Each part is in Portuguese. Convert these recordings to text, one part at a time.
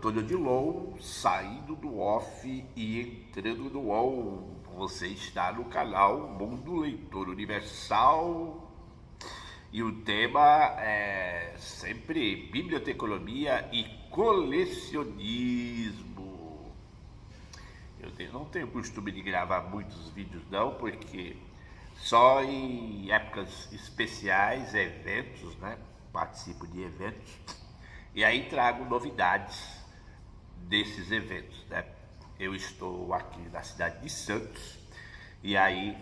Antônio Odilon, saindo do off e entrando no on. Você está no canal Mundo Leitor Universal e o tema é sempre biblioteconomia e colecionismo. Não tenho costume de gravar muitos vídeos não, porque só em épocas especiais, eventos, né? Participo de eventos e aí trago novidades desses eventos, né? Eu estou aqui na cidade de Santos e aí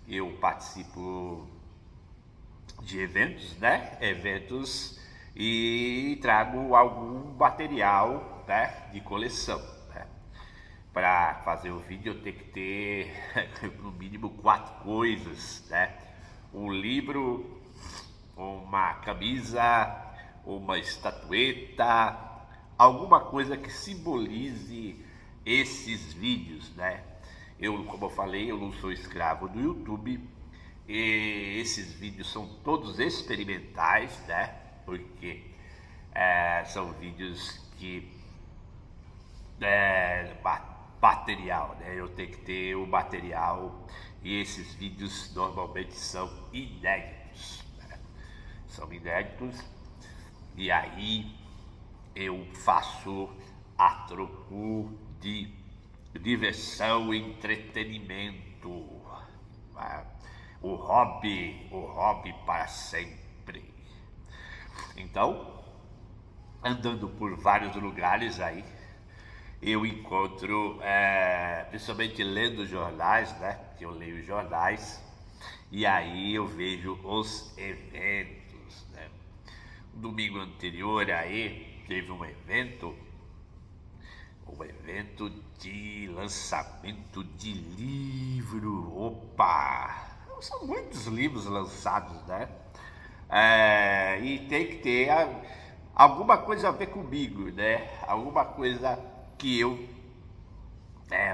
eu participo de eventos, né? Eventos e trago algum material, né? De coleção, né? Para fazer o vídeo eu tenho que ter no mínimo 4 coisas, né? Um livro, uma camisa, uma estatueta, alguma coisa que simbolize esses vídeos, né? Como eu falei, eu não sou escravo do YouTube e esses vídeos são todos experimentais, né? Porque são vídeos que material, né? Eu tenho que ter o material e esses vídeos normalmente são inéditos, né? São inéditos e aí eu faço a troco de diversão e entretenimento, né? O hobby para sempre. Então, andando por vários lugares aí, eu encontro, principalmente lendo jornais, né? Que eu leio jornais, e aí eu vejo os eventos, né? Domingo anterior aí teve um evento de lançamento de livro. Opa! São muitos livros lançados, né? E tem que ter alguma coisa a ver comigo, né? Alguma coisa que eu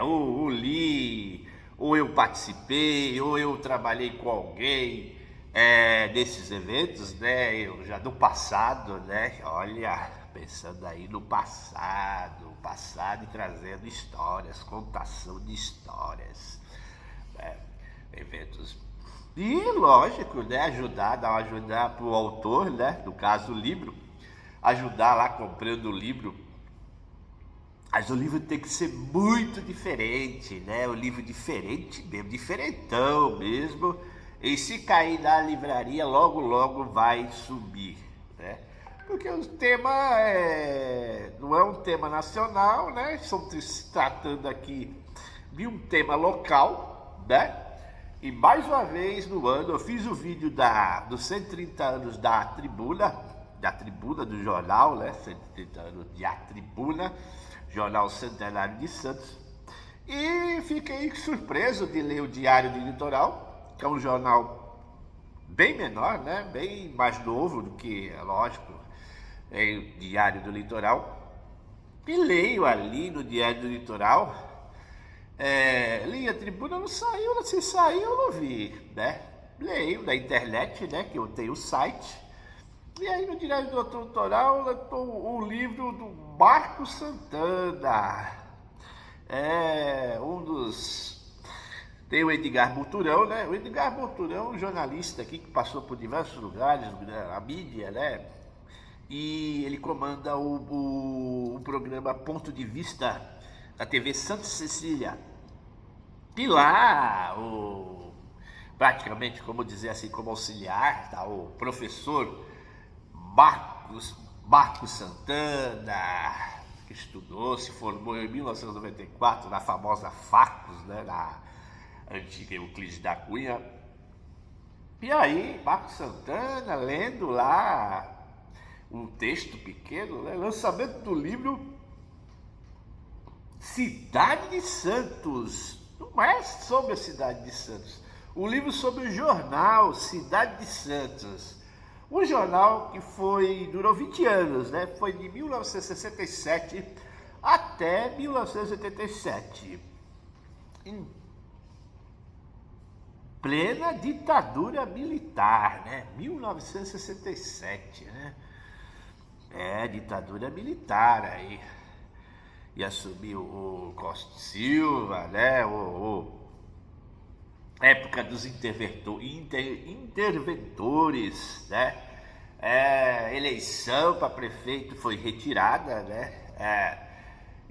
ou li, ou eu participei, ou eu trabalhei com alguém desses eventos, né? Eu já do passado, né? Olha, pensando aí no passado e trazendo histórias, contação de histórias, né? Eventos. E lógico, né? Dar uma ajuda pro autor, né? No caso, o livro, ajudar lá comprando o livro. Mas o livro tem que ser muito diferente, né? O livro diferente mesmo, diferentão mesmo. E se cair na livraria, logo vai subir, né? Porque o tema não é um tema nacional, né? Estamos se tratando aqui de um tema local, né? E mais uma vez no ano eu fiz o vídeo dos 130 anos da tribuna do jornal, né? 130 anos de A Tribuna, Jornal Centenário de Santos. E fiquei surpreso de ler o Diário do Litoral, que é um jornal bem menor, né? Bem mais novo do que, é lógico, o Diário do Litoral. E leio ali no Diário do Litoral, li a Tribuna, não saiu, se saiu eu não vi, né? Leio da internet, né? Que eu tenho o site. E aí no Diário do Litoral o livro do Marcos Santana. Tem o Edgar Boturão, né? O Edgar Boturão é um jornalista aqui que passou por diversos lugares, a mídia, né? E ele comanda o programa Ponto de Vista da TV Santa Cecília. E lá, praticamente, como dizer assim, como auxiliar, tá, o professor Marcos Santana, que estudou, se formou em 1994 na famosa Facos, né, na antiga Euclides da Cunha. E aí, Marcos Santana lendo lá um texto pequeno, né, lançamento do livro Cidade de Santos. Não é sobre a cidade de Santos. O livro sobre o jornal Cidade de Santos. Um jornal que durou 20 anos, né? Foi de 1967 até 1987. Em plena ditadura militar, né? 1967, né? Ditadura militar aí. e assumiu o Costa e Silva, né? Época dos interventores, né? Eleição para prefeito foi retirada, né?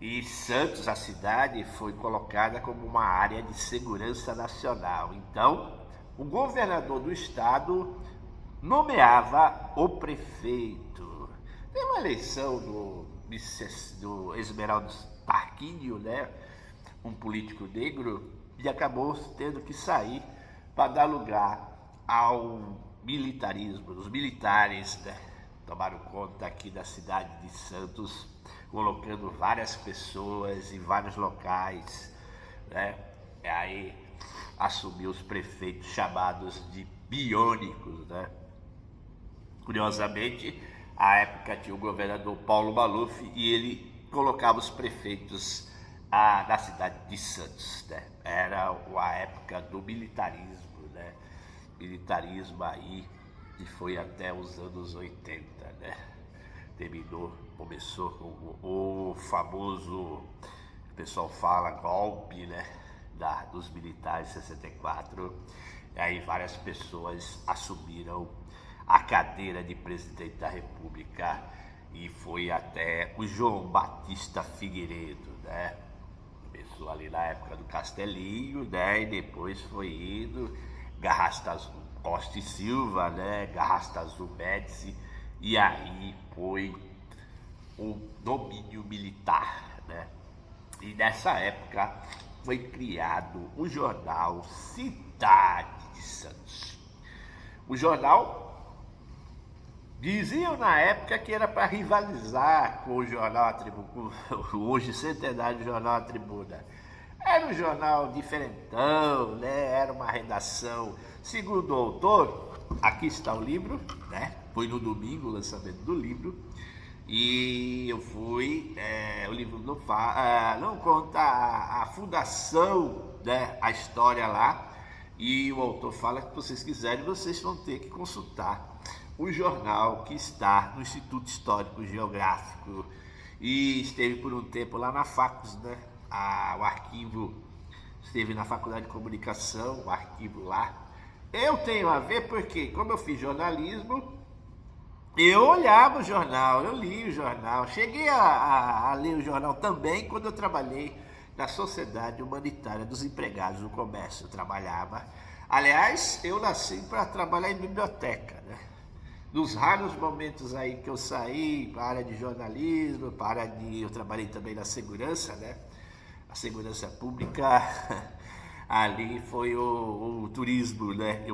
E Santos, a cidade, foi colocada como uma área de segurança nacional. Então, o governador do estado nomeava o prefeito. Tem uma eleição do Esmeraldo Tarquínio, né? Um político negro, e acabou tendo que sair para dar lugar ao militarismo. Os militares, né, tomaram conta aqui da cidade de Santos, colocando várias pessoas em vários locais, né? E aí assumiu os prefeitos chamados de biônicos, né? Curiosamente, à época tinha o governador Paulo Maluf e ele colocava os prefeitos na cidade de Santos, né? Era a época do militarismo, né? Militarismo aí que foi até os anos 80, né? Começou com o famoso, o pessoal fala, golpe, né? Dos militares de 64, e aí várias pessoas assumiram a cadeira de presidente da República e foi até o João Batista Figueiredo, né? Começou ali na época do Castelinho, né? E depois foi indo Garrasta Azul, Costa e Silva, né? Garrasta Azul Médici, e aí foi o domínio militar, né? E nessa época foi criado o jornal Cidade de Santos. O jornal, diziam na época que era para rivalizar com o jornal A Tribuna, hoje centenário jornal A Tribuna. Era um jornal diferentão, né? Era uma redação, segundo o autor, aqui está o livro, né? Foi no domingo o lançamento do livro. E eu fui, o livro não conta a fundação, né, a história lá, e o autor fala que se vocês quiserem, vocês vão ter que consultar o jornal que está no Instituto Histórico Geográfico, e esteve por um tempo lá na Facus, né, o arquivo esteve na Faculdade de Comunicação, o arquivo lá. Eu tenho a ver porque, como eu fiz jornalismo, eu olhava o jornal, eu li o jornal, cheguei a ler o jornal também quando eu trabalhei na Sociedade Humanitária dos Empregados do Comércio. Eu trabalhava, aliás, eu nasci para trabalhar em biblioteca, né? Nos raros momentos aí que eu saí para a área de jornalismo, eu trabalhei também na segurança, né? A segurança pública. Ali foi o turismo, né?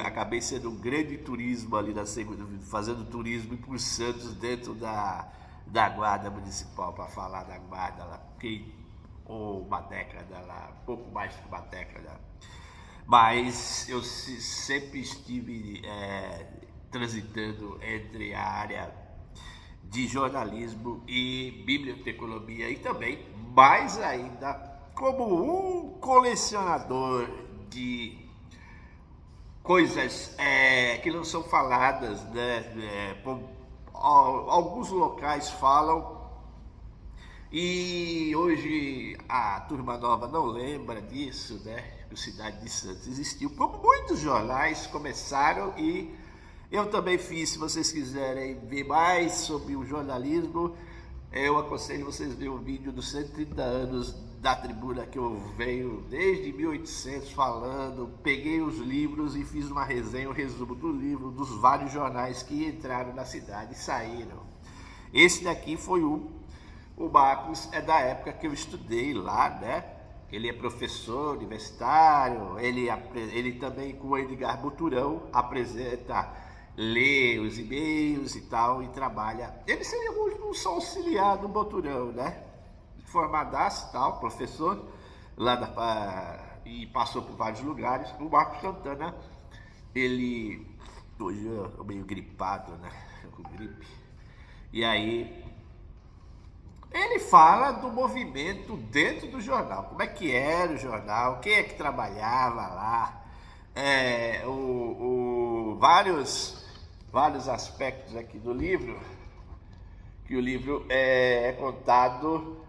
Acabei sendo um grande turismo ali fazendo turismo por Santos dentro da guarda municipal, para falar da guarda lá, uma década lá, pouco mais que uma década. Mas eu sempre estive transitando entre a área de jornalismo e biblioteconomia, e também, mais ainda, como um colecionador de coisas que não são faladas, né? Alguns locais falam e hoje a turma nova não lembra disso, né? O Cidade de Santos existiu, como muitos jornais começaram, e eu também fiz. Se vocês quiserem ver mais sobre o jornalismo, eu aconselho vocês verem o vídeo dos 130 anos da Tribuna, que eu venho desde 1800 falando. Peguei os livros e fiz uma resenha, um resumo do livro, dos vários jornais que entraram na cidade e saíram. Esse daqui foi o Marcos, é da época que eu estudei lá, né? Ele é professor universitário, ele também, com o Edgar Buturão, lê os e-mails e tal, e trabalha. Ele seria um só auxiliar do Boturão, né? Formadaço e tal, professor, e passou por vários lugares. O Marcos Santana, hoje eu tô meio gripado, né? Com gripe. E aí, ele fala do movimento dentro do jornal, como é que era o jornal, quem é que trabalhava lá, vários aspectos aqui do livro, que o livro é contado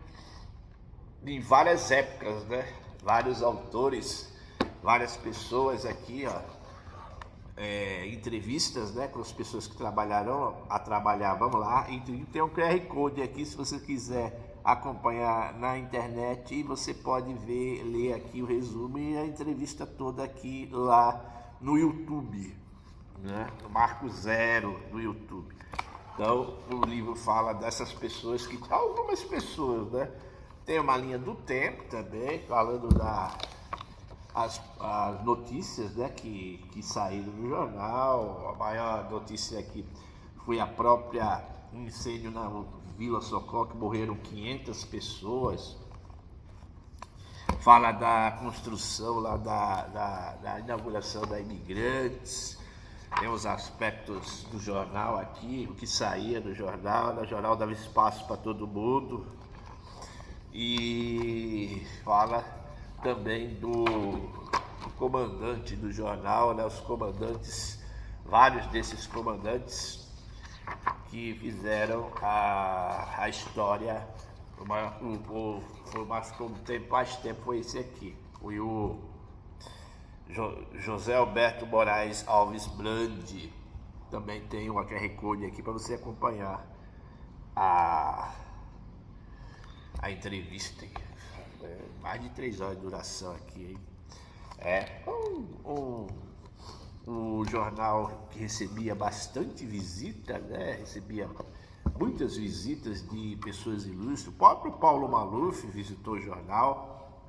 em várias épocas, né? Vários autores, várias pessoas aqui, ó, entrevistas, né, com as pessoas que trabalhavam lá. E tem um QR Code aqui, se você quiser acompanhar na internet, e você pode ler aqui o resumo e a entrevista toda aqui lá no YouTube, né? No Marco Zero no YouTube. Então, o livro fala dessas pessoas algumas pessoas, né? Tem uma linha do tempo também, falando as notícias, né, que saíram no jornal. A maior notícia aqui foi a própria incêndio na Vila Socorro, que morreram 500 pessoas. Fala da construção lá da inauguração da Imigrantes. Tem os aspectos do jornal aqui, o que saía do jornal. O jornal dava espaço para todo mundo. E fala também do comandante do jornal, né? Os comandantes, vários desses comandantes que fizeram a história. Mais tempo foi esse aqui. Foi o José Alberto Moraes Alves Brandi. Também tem uma QR Code aqui para você acompanhar a entrevista. Mais de 3 horas de duração aqui, hein? Um jornal que recebia bastante visita, né? Recebia muitas visitas de pessoas ilustres. O próprio Paulo Maluf visitou o jornal.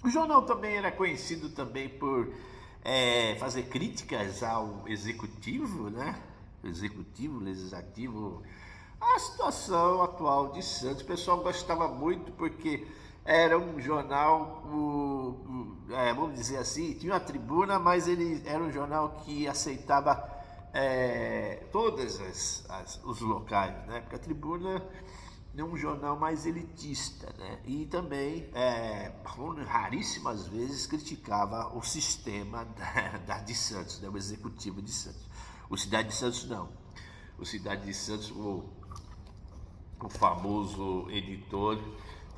O jornal também era conhecido também por fazer críticas ao executivo, né? Executivo, legislativo. A situação atual de Santos, o pessoal gostava muito porque era um jornal, vamos dizer assim, tinha uma tribuna, mas ele era um jornal que aceitava todos os locais, né? Porque a tribuna é um jornal mais elitista, né? E também, raríssimas vezes, criticava o sistema de Santos, né? O executivo de Santos. O Cidade de Santos não. O Cidade de Santos, o famoso editor,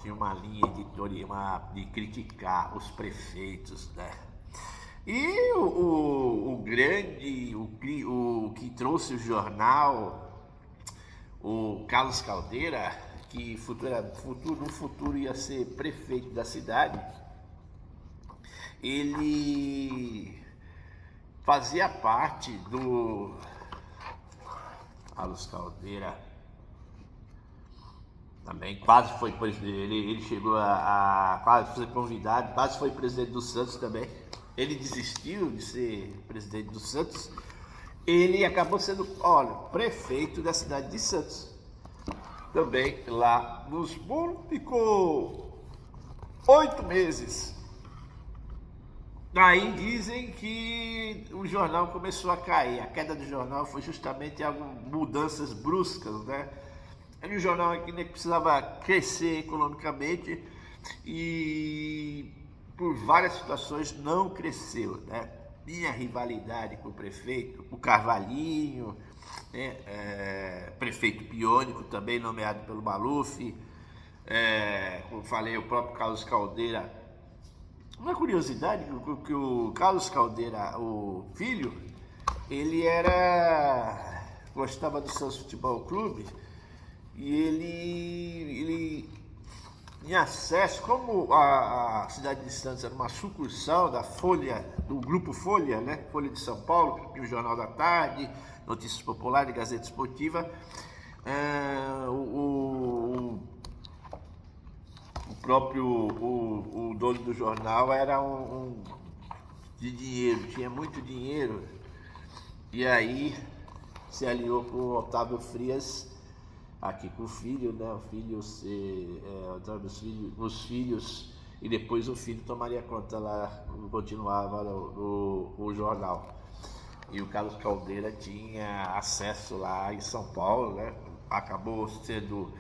tinha uma linha editorial de criticar os prefeitos, né? E o que trouxe o jornal, o Carlos Caldeira, que no futuro ia ser prefeito da cidade, ele fazia parte do Carlos Caldeira. Também quase foi presidente, ele chegou a quase ser convidado, quase foi presidente do Santos também. Ele desistiu de ser presidente do Santos. Ele acabou sendo, prefeito da cidade de Santos. Também lá nos ficou 8 meses. Daí dizem que o jornal começou a cair. A queda do jornal foi justamente mudanças bruscas, né? Era um jornal que precisava crescer economicamente e por várias situações não cresceu, né? Tinha rivalidade com o prefeito, o Carvalhinho, né? Prefeito Piônico, também nomeado pelo Maluf, como falei, o próprio Carlos Caldeira. Uma curiosidade, que o Carlos Caldeira, o filho, ele gostava do Santos Futebol Clube. E ele tinha acesso, como a cidade de Santos era uma sucursal da Folha, do Grupo Folha, né? Folha de São Paulo, que o Jornal da Tarde, Notícias Populares, Gazeta Esportiva. O próprio dono do jornal era de dinheiro, tinha muito dinheiro. E aí se aliou com o Otávio Frias, aqui com o filho, né? O filho os filhos, e depois o filho tomaria conta lá, continuava o jornal. E o Carlos Caldeira tinha acesso lá em São Paulo, né? Acabou sendo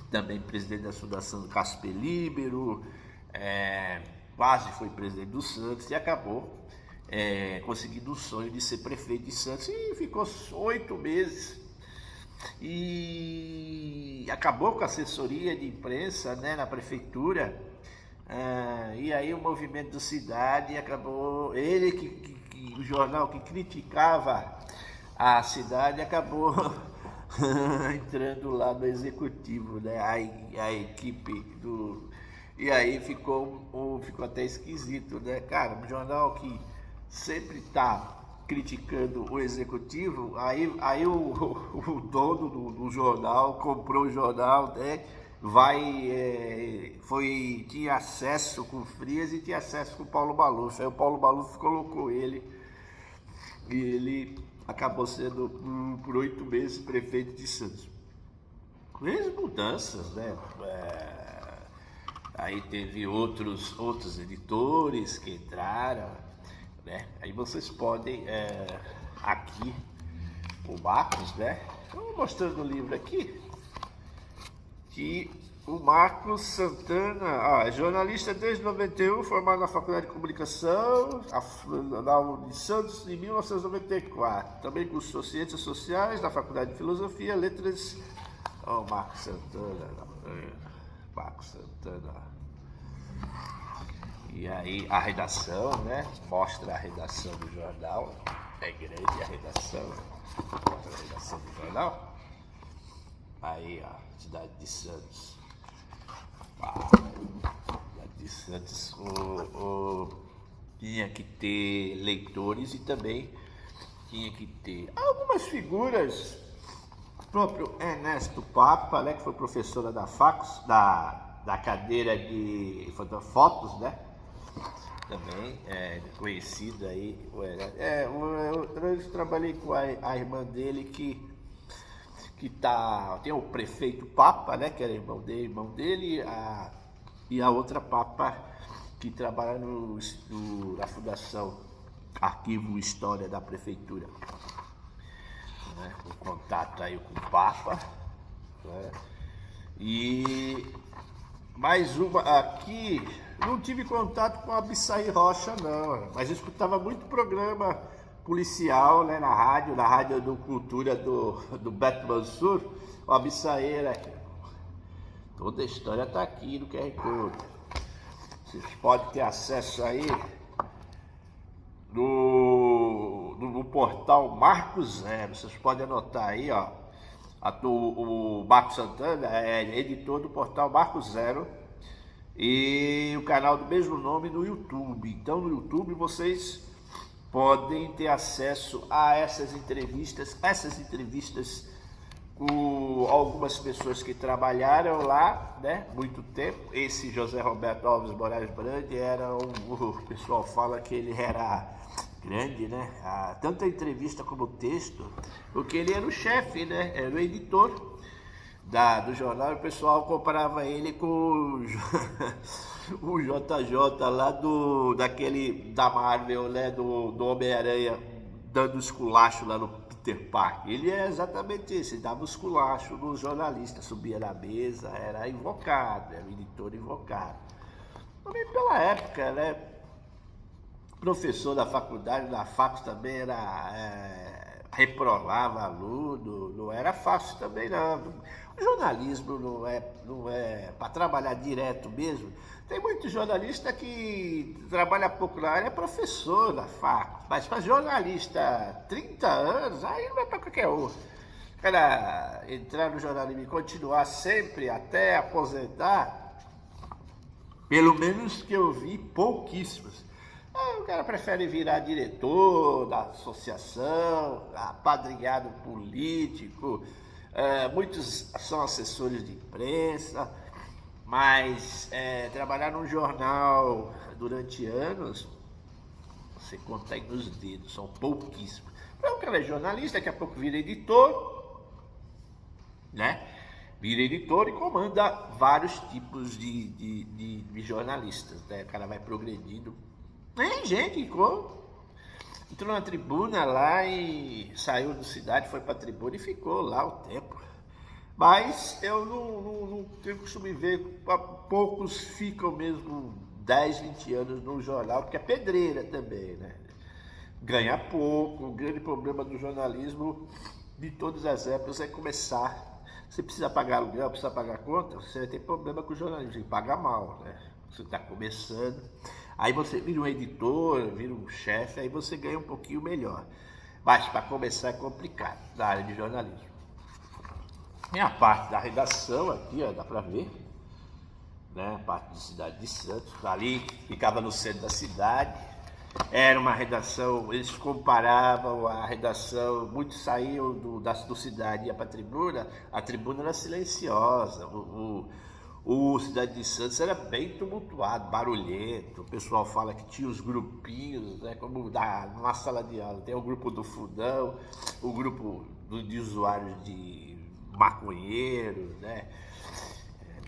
também presidente da Fundação do Casper Líbero, quase foi presidente do Santos e acabou conseguindo o sonho de ser prefeito de Santos, e ficou 8 meses. e acabou com a assessoria de imprensa, né, na prefeitura. E aí o movimento do Cidade acabou, ele o jornal que criticava a cidade acabou entrando lá no executivo, né? A equipe do... E aí ficou até esquisito, né? Cara, um jornal que sempre tá criticando o executivo, aí o dono do jornal comprou o jornal, né? Tinha acesso com o Frias e tinha acesso com o Paulo Maluf. Aí o Paulo Maluf colocou ele e ele acabou sendo por 8 meses prefeito de Santos. Fez mudanças, né? Aí teve outros editores que entraram, né? Aí vocês podem aqui o Marcos, né? Estou mostrando o livro aqui. Que o Marcos Santana, é jornalista desde 91, formado na Faculdade de Comunicação, na de Santos, em 1994. Também cursou Ciências Sociais na Faculdade de Filosofia, Letras. Marcos Santana. Marcos Santana. E aí a redação, né? Mostra a redação do jornal. É grande a redação. Mostra a redação do jornal. Aí, cidade de Santos. Cidade de Santos tinha que ter leitores e também tinha que ter algumas figuras. O próprio Ernesto Papa, né, que foi professora da Facos, da cadeira de fotos, né? Também é conhecido aí. Eu trabalhei com a irmã dele tem o prefeito Papa, né, que era irmão dele, e a outra Papa que trabalha na Fundação Arquivo História da Prefeitura, né, o contato aí com o Papa, né, e mais uma aqui, não tive contato com a Abissaí Rocha não, mas eu escutava muito programa policial, né, na rádio do Cultura do Beto Mansur, o Abissaí, toda a história está aqui no QR Code. Vocês podem ter acesso aí no portal Marco Zero. Vocês podem anotar aí, ó. O Marcos Santana é editor do portal Marco Zero e o canal do mesmo nome no YouTube. Então no YouTube vocês podem ter acesso a essas entrevistas com algumas pessoas que trabalharam lá, né, muito tempo. Esse José Roberto Alves Moraes Brandi o pessoal fala que ele era grande, né, tanto a entrevista como o texto, porque ele era o chefe, né, era o editor do jornal, e o pessoal comparava ele com o JJ lá da Marvel, né, do Homem-Aranha, dando esculacho lá no Peter Parker. Ele é exatamente isso, ele dava esculacho nos jornalistas, subia na mesa, era invocado, era o editor invocado. Também pela época, né, professor da faculdade, da Facos também reprovava aluno, não era fácil também não. O jornalismo não é para trabalhar direto mesmo. Tem muito jornalista que trabalha pouco na área, é professor da Facos, mas para jornalista 30 anos, aí não é para qualquer um. O cara entrar no jornalismo e continuar sempre até aposentar, pelo menos que eu vi, pouquíssimos. O cara prefere virar diretor da associação, apadrinhado político, muitos são assessores de imprensa, mas trabalhar num jornal durante anos, você conta aí nos dedos, são pouquíssimos. Então o cara é jornalista, daqui a pouco vira editor, né? Vira editor e comanda vários tipos de jornalistas, né? O cara vai progredindo. Tem gente que entrou na tribuna lá e saiu do Cidade, foi para a tribuna e ficou lá o tempo. Mas eu não tenho costume ver, poucos ficam mesmo 10, 20 anos no jornal, porque é pedreira também, né? Ganha pouco, o grande problema do jornalismo de todas as épocas é começar. Você precisa pagar aluguel, precisa pagar conta, você vai ter problema com o jornalismo, paga mal, né? Você está começando, aí você vira um editor, vira um chefe, aí você ganha um pouquinho melhor. Mas para começar é complicado na área de jornalismo. Tem a parte da redação aqui, ó, dá para ver, né? A parte de Cidade de Santos, ali ficava no centro da cidade. Era uma redação, eles comparavam a redação, muitos saíam do cidade e iam para a tribuna era silenciosa, o Cidade de Santos era bem tumultuado, barulhento, o pessoal fala que tinha os grupinhos, né, como numa sala de aula, tem o grupo do fundão, o grupo de usuários de maconheiros, né,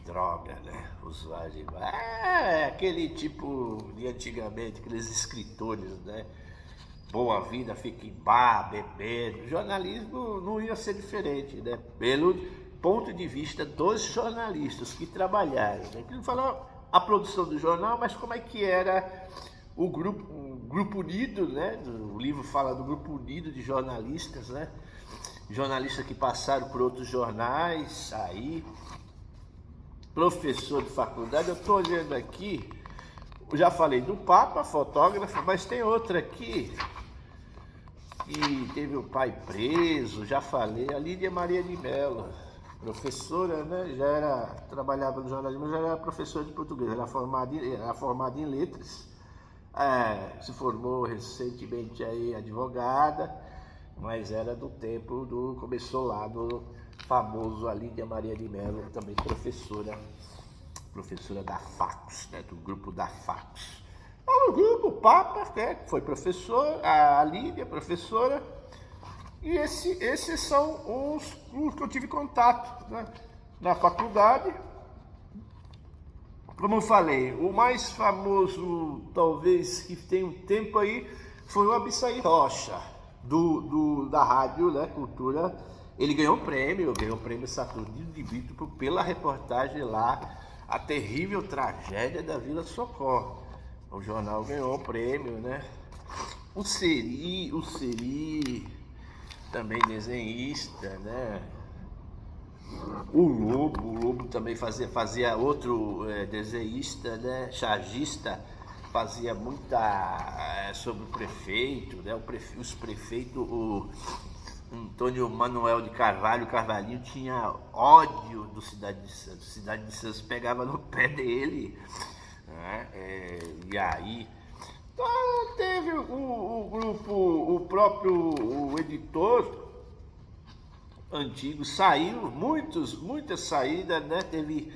droga, né? Usuário aquele tipo de antigamente, aqueles escritores, né? Boa vida, fica em bar, bebendo. Jornalismo não ia ser diferente, né? Pelo ponto de vista dos jornalistas que trabalharam, né? Que não falou a produção do jornal, mas como é que era o grupo unido, né? O livro fala do grupo unido de jornalistas, né? Jornalistas que passaram por outros jornais, aí professor de faculdade. Eu estou olhando aqui, eu já falei do Papa, fotógrafo, mas tem outra aqui, que teve o pai preso, já falei, a Lídia Maria de Mello, professora, né, trabalhava no jornalismo, já era professora de português, era formada em letras, se formou recentemente aí advogada, mas era do tempo começou lá no famoso a Lídia Maria de Mello, também professora da Facos, né, do grupo da Facos. O grupo, o Papa, né, foi professor, a Lídia, professora, e esses são os que eu tive contato, né, na faculdade. Como eu falei, o mais famoso, talvez, que tem um tempo aí, foi o Abissaí Rocha, da rádio, né, Cultura. Ele ganhou o prêmio Saturnino de Brito pela reportagem lá, a terrível tragédia da Vila Socorro. O jornal ganhou o prêmio, né? O Seri, também desenhista, né? O Lobo também fazia outro desenhista, né? Chargista, fazia muita sobre o prefeito, né? Os prefeitos, Antônio Manuel de Carvalhinho tinha ódio do Cidade de Santos. Cidade de Santos pegava no pé dele, né? E aí teve o grupo, o editor antigo saiu, muitas saídas, né? Teve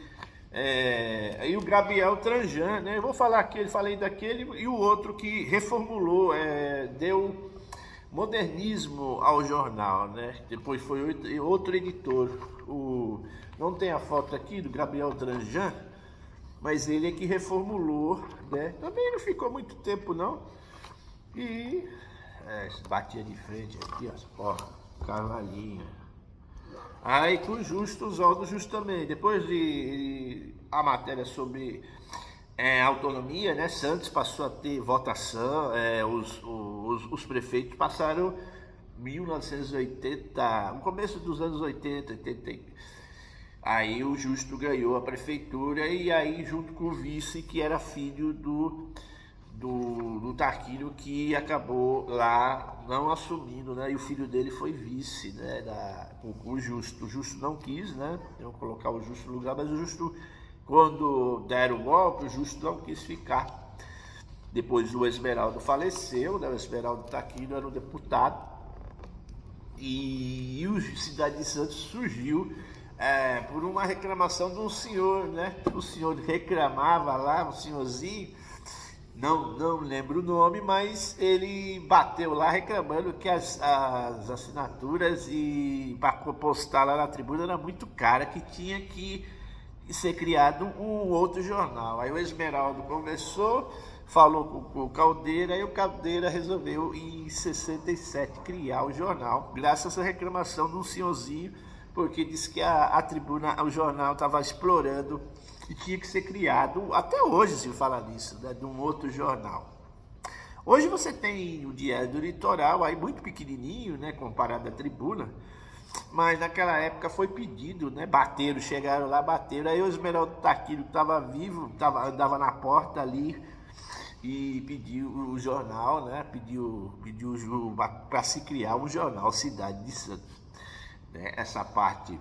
aí o Gabriel Tranjan, né? Eu vou falar aquele, falei daquele, e o outro que reformulou, deu modernismo ao jornal, né? Depois foi outro editor. Não tem a foto aqui do Gabriel Tranjan, mas ele é que reformulou, né? Também não ficou muito tempo, não. E batia de frente aqui, ó, Carvalhinho. Aí com o Justo, os órgãos Justo também. Depois de a matéria sobre autonomia, né? Santos passou a ter votação, os prefeitos passaram 1980, no começo dos anos 80, aí o Justo ganhou a prefeitura, e aí junto com o vice, que era filho do Tarquínio, que acabou lá não assumindo, né? E o filho dele foi vice, né? O Justo não quis, né? Eu vou colocar o Justo no lugar, mas o Justo, quando deram o golpe, o Justo não quis ficar. Depois o Esmeraldo faleceu, né? O Esmeraldo Taquino era um deputado, e o Cidade de Santos surgiu por uma reclamação de um senhor, né? O senhor reclamava lá, um senhorzinho, não lembro o nome, mas ele bateu lá reclamando que as assinaturas e para postar lá na tribuna era muito cara, que tinha que ser criado um outro jornal. Aí o Esmeraldo conversou, falou com o Caldeira, e o Caldeira resolveu em 67 criar o jornal, graças a essa reclamação de um senhorzinho, porque disse que a tribuna, o jornal estava explorando e tinha que ser criado, até hoje se fala nisso, né, de um outro jornal. Hoje você tem o Diário do Litoral, aí muito pequenininho, né, comparado à Tribuna, mas naquela época foi pedido, né, chegaram lá, bateram, aí o Esmeraldo Taquilo, que estava vivo, andava na porta ali e pediu o jornal, né, pediu para se criar um jornal Cidade de Santos. Né? Essa parte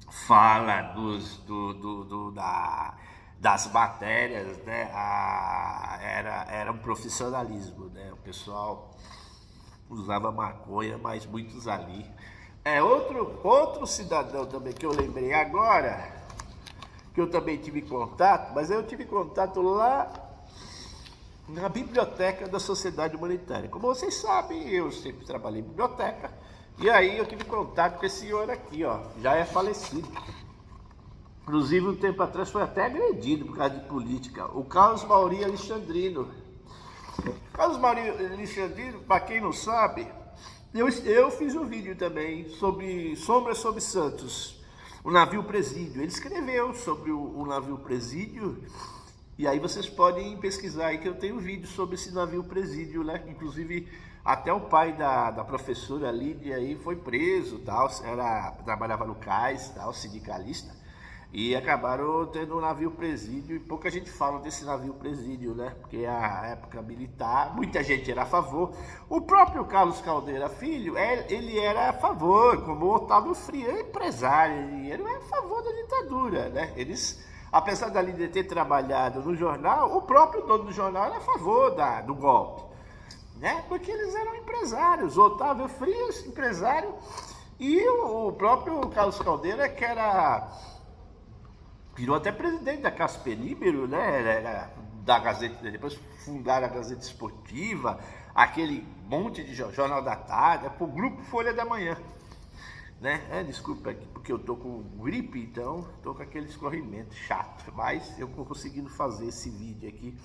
fala das matérias, né? Era um profissionalismo, né? O pessoal usava maconha, mas muitos ali. Outro cidadão também que eu lembrei agora, que eu também tive contato, mas eu tive contato lá na biblioteca da Sociedade Humanitária. Como vocês sabem, eu sempre trabalhei em biblioteca, e aí eu tive contato com esse senhor aqui, ó, já é falecido. Inclusive, um tempo atrás foi até agredido por causa de política. O Carlos Mauri Alexandrino. Carlos Mauri Alexandrino, para quem não sabe, eu fiz um vídeo também sobre Sombras sobre Santos, o navio presídio. Ele escreveu sobre o navio presídio, e aí vocês podem pesquisar aí que eu tenho um vídeo sobre esse navio presídio, né? Inclusive, até o pai da professora Lídia aí foi preso, tal, trabalhava no cais, tal, sindicalista. E acabaram tendo um navio presídio, e pouca gente fala desse navio presídio, né? Porque a época militar, muita gente era a favor. O próprio Carlos Caldeira Filho, ele era a favor, como o Otávio Frias, é empresário, ele era a favor da ditadura, né? Eles, apesar da Lídia ter trabalhado no jornal, o próprio dono do jornal era a favor do golpe, né? Porque eles eram empresários. O Otávio Frias, empresário, e o próprio Carlos Caldeira, que virou até presidente da Casper Libero, né? Era da Gazeta, depois fundaram a Gazeta Esportiva, aquele monte de jornal da tarde, o grupo Folha da Manhã, né? Desculpa aqui, porque eu tô com gripe, então tô com aquele escorrimento chato, mas eu tô conseguindo fazer esse vídeo aqui,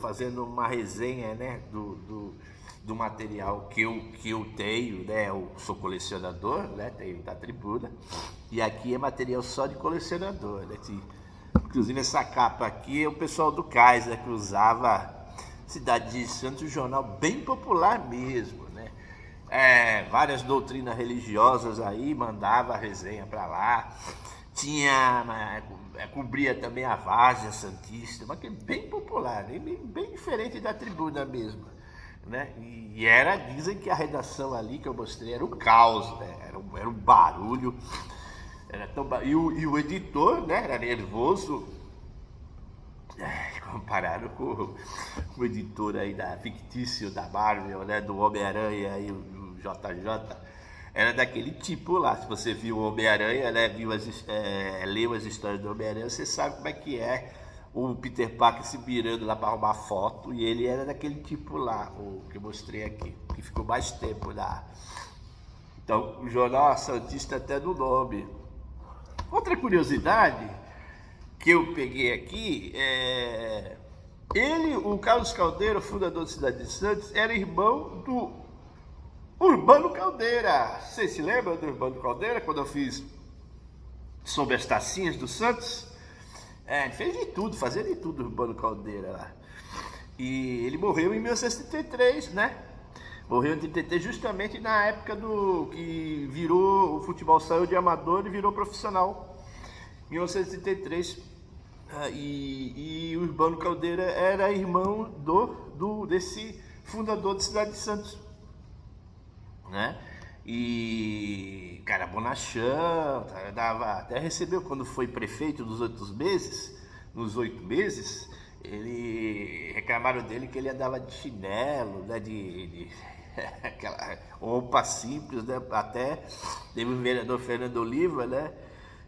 fazendo uma resenha, né, do material que eu tenho, né? Eu sou colecionador, né? Tenho da Tribuna, e aqui é material só de colecionador, né? Inclusive essa capa aqui é o pessoal do Cais, né, que usava. Cidade de Santos, um jornal bem popular mesmo, né? Várias doutrinas religiosas aí, mandava a resenha para lá. Cobria também a Várzea Santista, mas que é bem popular, né? Bem diferente da Tribuna mesmo, né? Dizem que a redação ali que eu mostrei era o caos, né? Era um barulho, e o editor, né, era nervoso, comparado com o editor aí fictício da Marvel, né, do Homem-Aranha e o JJ, era daquele tipo lá. Se você viu o Homem-Aranha, né, leu as histórias do Homem-Aranha, você sabe como é que é o Peter Parker se virando lá para arrumar foto, e ele era daquele tipo lá, o que eu mostrei aqui, que ficou mais tempo lá. Então, o jornal Santista até no nome. Outra curiosidade que eu peguei aqui o Carlos Caldeira, fundador da Cidade de Santos, era irmão do Urbano Caldeira. Vocês se lembram do Urbano Caldeira, quando eu fiz sobre as tacinhas do Santos? Ele fez de tudo, fazia de tudo o Urbano Caldeira lá. E ele morreu em 1933, né? Morreu em 1933 justamente na época que o futebol saiu de amador e virou profissional. 1933. E o Urbano Caldeira era irmão desse fundador da Cidade de Santos, né? E cara bonachão, até recebeu quando foi prefeito nos 8 meses, ele reclamaram dele que ele andava de chinelo, né, aquela roupa simples, né? Até teve o vereador Fernando Oliva, né,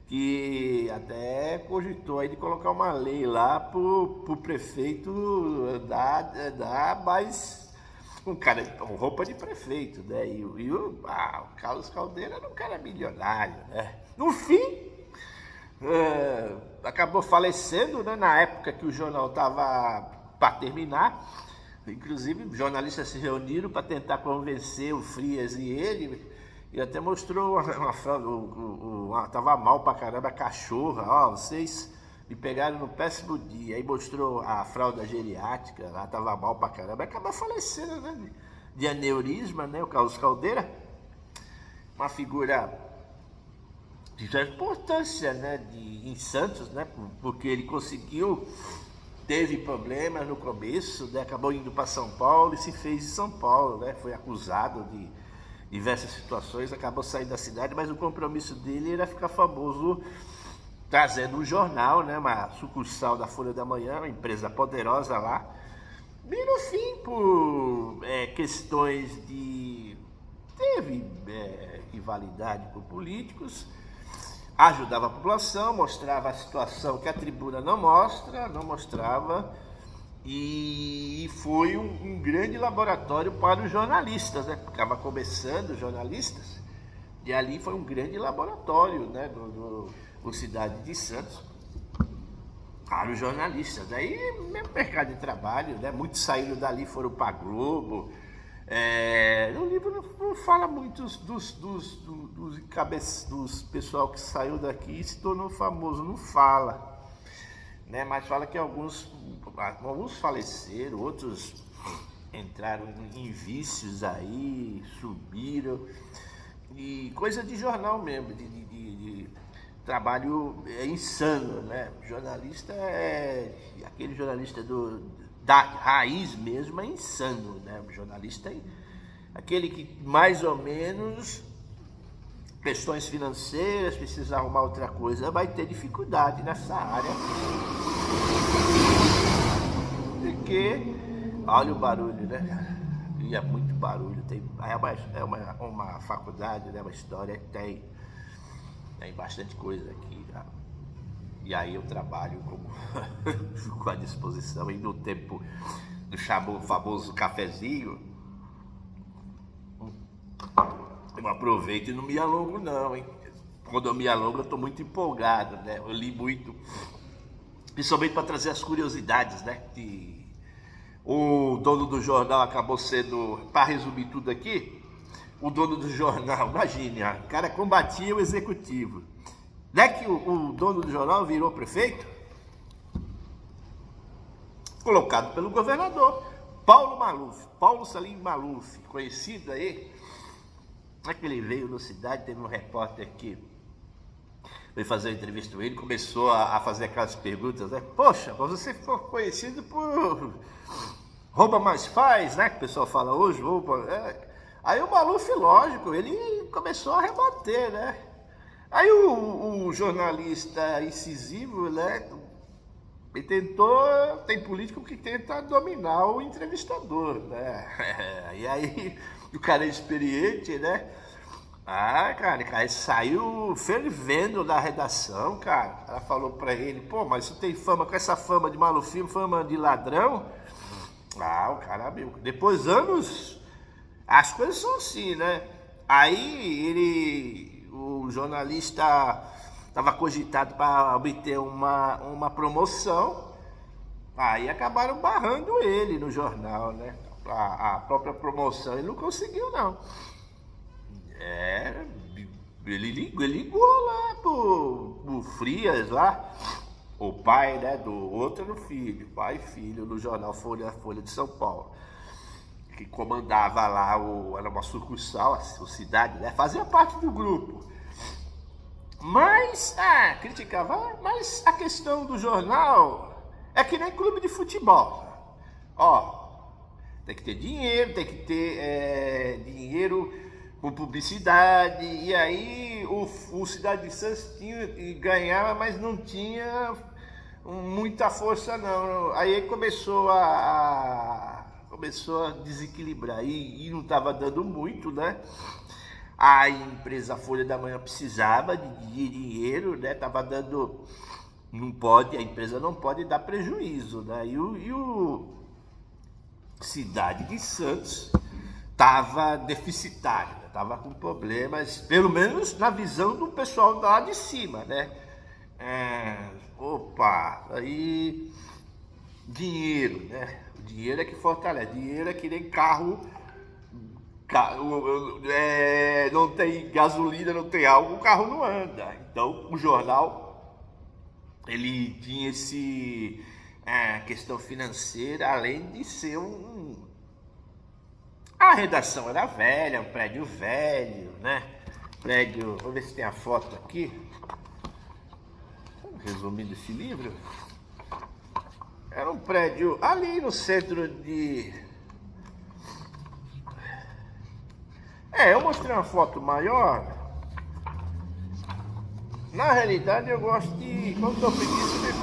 que até cogitou aí de colocar uma lei lá pro prefeito andar mais com roupa de prefeito, né? E o Carlos Caldeira era um cara milionário, né? No fim, acabou falecendo, né? Na época que o jornal estava para terminar. Inclusive, jornalistas se reuniram para tentar convencer o Frias e ele. E até mostrou tava mal pra caramba a cachorra. Vocês Me pegaram no péssimo dia, aí mostrou a fralda geriátrica, lá tava mal pra caramba, acaba falecendo, né? De aneurisma, né? O Carlos Caldeira, uma figura de importância, né? Em Santos, né? Porque ele conseguiu, teve problemas no começo, né? Acabou indo para São Paulo e se fez em São Paulo, né? Foi acusado de diversas situações, acabou saindo da cidade, mas o compromisso dele era ficar famoso trazendo um jornal, né, uma sucursal da Folha da Manhã, uma empresa poderosa lá. E no fim, por questões de... teve rivalidade com políticos, ajudava a população, mostrava a situação que a tribuna não mostrava, e foi um grande laboratório para os jornalistas, né? Ficava começando os jornalistas, e ali foi um grande laboratório, né, do Cidade de Santos para os jornalistas. Aí mesmo mercado de trabalho, né? Muitos saíram dali, foram para a Globo. No livro não fala muito dos pessoal que saiu daqui e se tornou famoso, não fala, né? Mas fala que alguns faleceram, outros entraram em vícios aí, subiram, e coisa de jornal mesmo, de trabalho insano, né? Jornalista aquele jornalista da raiz mesmo, é insano, né? O jornalista aquele que mais ou menos questões financeiras, precisa arrumar outra coisa, vai ter dificuldade nessa área. Porque olha o barulho, né, cara? E é muito barulho, é uma faculdade, né? Uma história que tem bastante coisa aqui, né? E aí eu trabalho fico à disposição, e no tempo do famoso cafezinho, eu aproveito e não me alongo não, hein? Quando eu me alongo eu estou muito empolgado, né? Eu li muito, principalmente para trazer as curiosidades, né? O dono do jornal acabou sendo, para resumir tudo aqui, o dono do jornal, imagine, o cara combatia o executivo. Não é que o dono do jornal virou prefeito? Colocado pelo governador Paulo Salim Maluf, conhecido aí. Não é que ele veio na cidade, teve um repórter que veio fazer uma entrevista com ele, começou a fazer aquelas perguntas, né? Poxa, você foi conhecido por rouba mais faz, né? Que o pessoal fala hoje, rouba. Aí o Maluf, lógico, ele começou a rebater, né? Aí o jornalista incisivo, né? Ele tem político que tenta dominar o entrevistador, né? E aí o cara é experiente, né? Cara, saiu fervendo da redação, cara. Ela falou pra ele, pô, mas você tem fama, com essa fama de malufinho, fama de ladrão? O cara, meu, depois anos, as coisas são assim, né? Aí o jornalista estava cogitado para obter uma promoção, aí acabaram barrando ele no jornal, né? A própria promoção ele não conseguiu, não. Ele ligou lá pro Frias lá, o pai, né, do outro filho, pai e filho, no jornal Folha de São Paulo, que comandava lá, era uma sucursal, a cidade, né, fazia parte do grupo. Mas, criticava, mas a questão do jornal é que nem clube de futebol. Tem que ter dinheiro, tem que ter dinheiro com publicidade, e aí o Cidade de Santos ganhava, mas não tinha muita força não. Aí começou a desequilibrar, e não estava dando muito, né? A empresa Folha da Manhã precisava de dinheiro, né? Tava dando, a empresa não pode dar prejuízo, né? E o Cidade de Santos estava deficitário, né? Tava com problemas, pelo menos na visão do pessoal lá de cima, né? Aí dinheiro, né? O dinheiro é que fortalece, dinheiro é que nem carro, não tem gasolina, não tem álcool, o carro não anda. Então o jornal ele tinha esse questão financeira, além de ser a redação era velha, um prédio velho, né? Prédio, vou ver se tem a foto aqui. Resumindo esse livro, era um prédio ali no centro de... eu mostrei uma foto maior. Na realidade eu gosto de, quando estou preguiça, de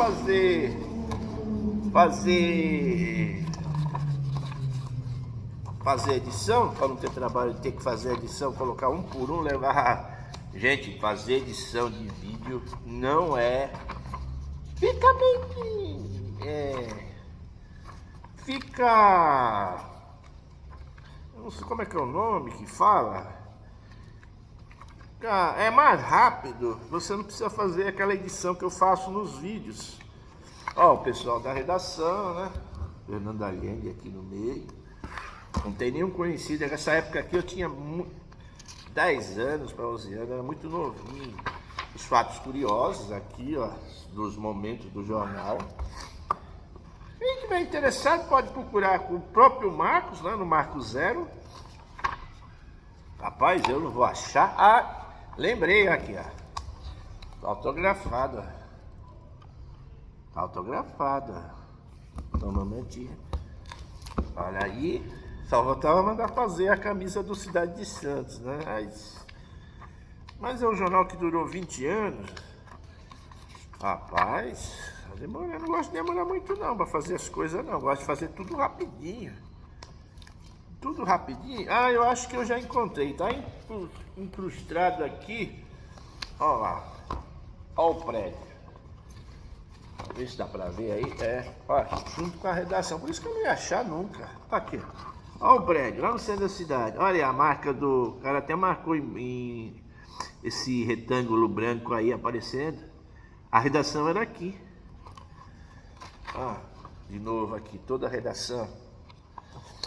fazer edição, para não ter trabalho de ter que fazer edição, colocar um por um, levar... Gente, fazer edição de vídeo não é... Fica eu não sei como é que é o nome que fala. É mais rápido, você não precisa fazer aquela edição que eu faço nos vídeos. Ó, o pessoal da redação, né? Fernando Allende aqui no meio. Não tem nenhum conhecido. Nessa época aqui eu tinha 10 anos para 11 anos, era muito novinho. Os fatos curiosos aqui, ó, dos momentos do jornal. Quem estiver interessado pode procurar com o próprio Marcos, lá no Marco Zero. Rapaz, eu não vou achar. Lembrei aqui, ó. Tá autografado. Tá autografado. Então, um momentinho. Olha aí. Só voltava a mandar fazer a camisa do Cidade de Santos, né? Mas é um jornal que durou 20 anos. Rapaz, eu não gosto de demorar muito não para fazer as coisas não. Eu gosto de fazer tudo rapidinho. Tudo rapidinho. Eu acho que eu já encontrei. Tá incrustado aqui. Ó lá. Ó o prédio. Vamos ver se dá pra ver aí. Ó, junto com a redação. Por isso que eu não ia achar nunca. Tá aqui. Ó o prédio, lá no centro da cidade. Olha a marca do... O cara até marcou em esse retângulo branco aí aparecendo. A redação era aqui. Ó, de novo aqui, toda a redação.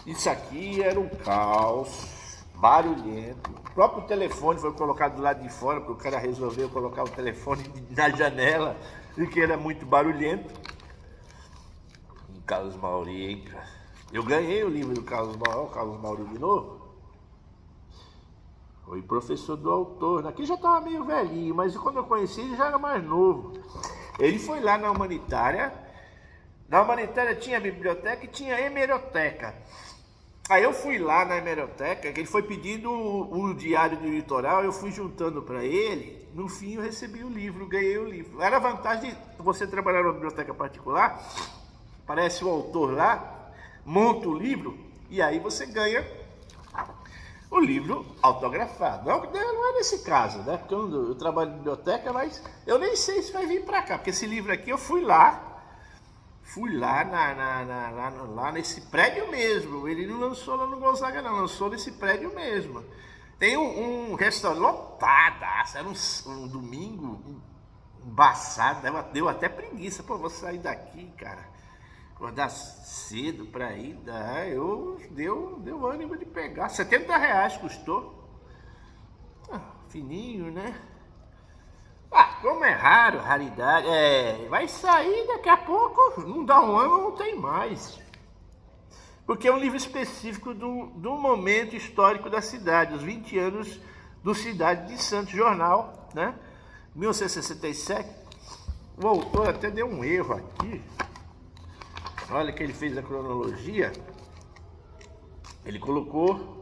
Isso aqui era um caos, barulhento. O próprio telefone foi colocado do lado de fora, porque o cara resolveu colocar o telefone na janela, porque era muito barulhento. Carlos Mauri, hein, cara? Eu ganhei o livro do Carlos Mauri de novo. Foi professor do autor. Aqui já estava meio velhinho, mas quando eu conheci ele já era mais novo. Ele foi lá na Humanitária. Na Humanitária tinha biblioteca e tinha hemeroteca. Aí eu fui lá na hemeroteca, que ele foi pedindo o Diário do Litoral, eu fui juntando para ele. No fim eu recebi o livro, ganhei o livro. Era a vantagem de você trabalhar numa biblioteca particular. Aparece o autor lá, monta o livro e aí você ganha o livro autografado. Não é nesse caso, né? Porque eu trabalho em biblioteca, mas eu nem sei se vai vir para cá, porque esse livro aqui eu fui lá lá nesse prédio mesmo. Ele não lançou lá no Gonzaga, não, lançou nesse prédio mesmo. Tem um restaurante lotado, era um domingo embaçado, deu até preguiça. Pô, vou sair daqui, cara. Acordar cedo pra ir, deu ânimo de pegar. R$70 custou. Fininho, né? Como é raro, raridade, vai sair daqui a pouco, não dá um ano, não tem mais. Porque é um livro específico do momento histórico da cidade, os 20 anos do Cidade de Santos, jornal, né? 1967. O autor até deu um erro aqui. Olha que ele fez a cronologia. Ele colocou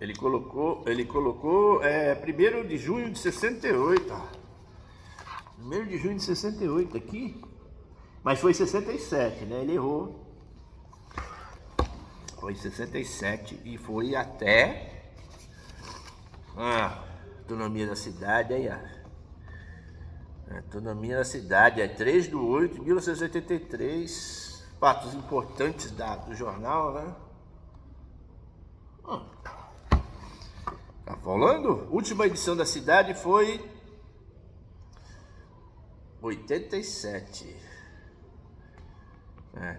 1º de junho de 68. 1º de junho de 68 aqui. Mas foi 67, né? Ele errou. Foi 67 e foi até autonomia da cidade aí, ó. Autonomia da cidade é 3/8/1983. Fatos importantes do jornal, né? Tá falando? Última edição da cidade foi 87.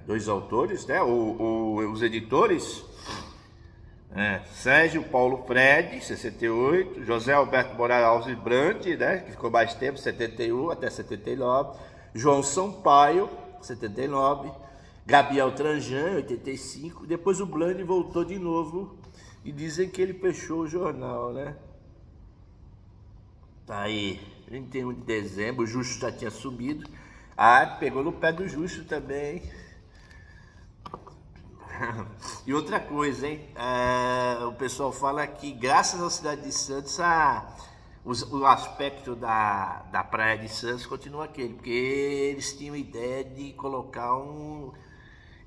Dois autores, né? Os editores, Sérgio Paulo Fred, 68, José Alberto Moraes Alves Brandi, né, que ficou mais tempo, 71 até 79, João Sampaio, 79, Gabriel Tranjan, 85, depois o Blandi voltou de novo e dizem que ele fechou o jornal, né? Tá aí, 31 de dezembro, o Justo já tinha subido. Pegou no pé do Justo também. E outra coisa, hein? O pessoal fala que graças à cidade de Santos, o aspecto da praia de Santos continua aquele, porque eles tinham ideia de colocar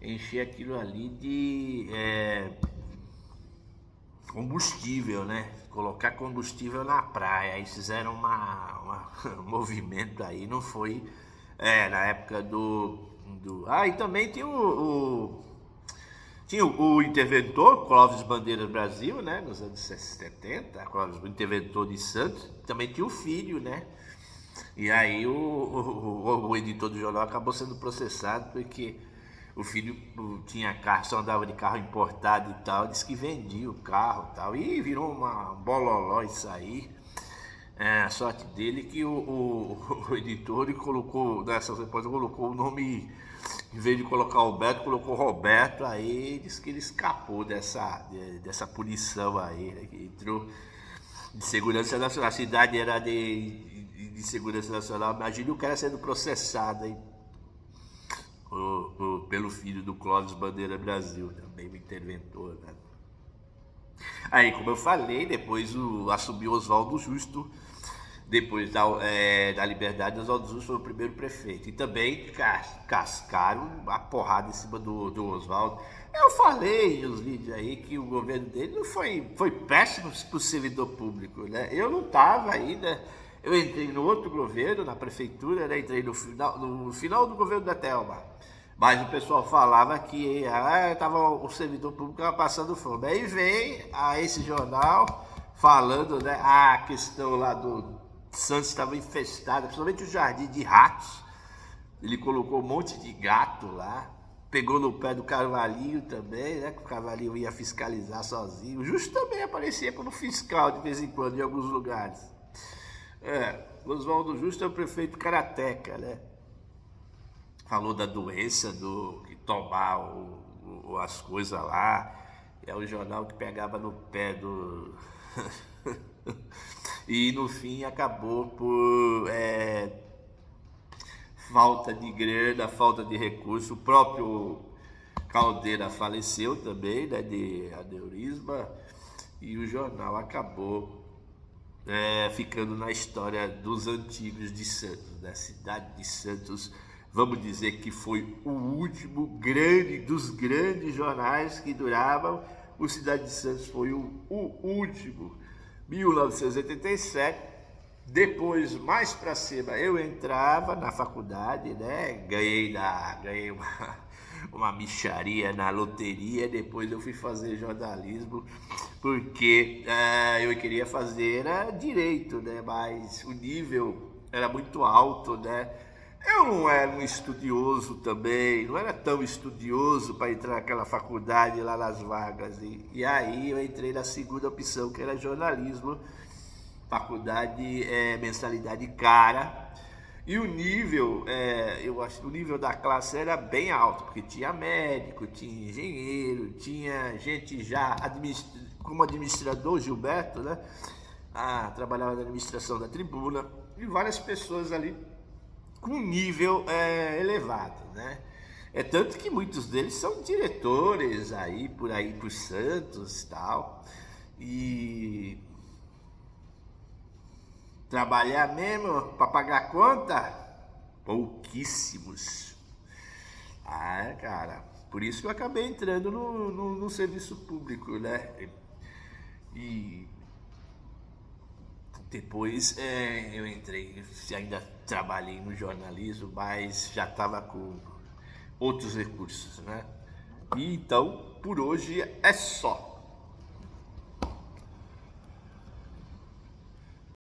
encher aquilo ali de combustível, né? Colocar combustível na praia. Aí fizeram um movimento aí, não foi na época e também tinha tinha o interventor, Clóvis Bandeira Brasil, né, nos anos 70, Clóvis, o interventor de Santos, também tinha o filho, né, e aí o editor do jornal acabou sendo processado porque o filho tinha carro, só andava de carro importado e tal, disse que vendia o carro e tal, e virou uma bololó isso aí. A sorte dele que o editor colocou, nessa repórter, colocou o nome, em vez de colocar Alberto, colocou Roberto, aí disse que ele escapou dessa punição aí, né, que entrou de segurança nacional. A cidade era de segurança nacional, imagine o cara sendo processado aí, pelo filho do Clóvis Bandeira Brasil, também o interventor, né? Aí, como eu falei, depois assumiu Oswaldo Justo, depois da Liberdade, Oswaldo Justo foi o primeiro prefeito. E também cascaram a porrada em cima do Oswaldo. Eu falei nos vídeos aí que o governo dele não foi péssimo para o servidor público, né? Eu não estava ainda, eu entrei no outro governo, na prefeitura, né? Entrei no final do governo da Thelma. Mas o pessoal falava que o servidor público estava passando fome. Aí vem esse jornal falando, né, a questão lá do Santos estava infestada, principalmente o jardim de ratos. Ele colocou um monte de gato lá, pegou no pé do Carvalhinho também, né, que o Carvalhinho ia fiscalizar sozinho. O Justo também aparecia como fiscal de vez em quando em alguns lugares. O Oswaldo Justo é o prefeito karateca, né? Falou da doença, que tomar as coisas lá. É o jornal que pegava no pé do... E no fim acabou por falta de grana, falta de recurso. O próprio Caldeira faleceu também, né, de aneurisma. E o jornal acabou ficando na história dos antigos de Santos, da cidade de Santos. Vamos dizer que foi o último dos grandes jornais que duravam. O Cidade de Santos foi o último, 1987. Depois, mais para cima, eu entrava na faculdade, né? Ganhei uma mixaria na loteria. Depois eu fui fazer jornalismo, porque eu queria fazer direito, né? Mas o nível era muito alto, né? Eu não era um estudioso também, não era tão estudioso para entrar naquela faculdade lá nas vagas. E aí eu entrei na segunda opção, que era jornalismo. Faculdade, mensalidade cara. E o nível, eu acho que o nível da classe era bem alto, porque tinha médico, tinha engenheiro, tinha gente já como administrador, Gilberto, né? Trabalhava na administração da Tribuna, e várias pessoas ali com nível elevado, né? Tanto que muitos deles são diretores aí por Santos e tal. E trabalhar mesmo para pagar a conta? Pouquíssimos. Cara, por isso que eu acabei entrando no serviço público, né? E depois eu entrei, ainda trabalhei no jornalismo, mas já estava com outros recursos, né? E então, por hoje é só.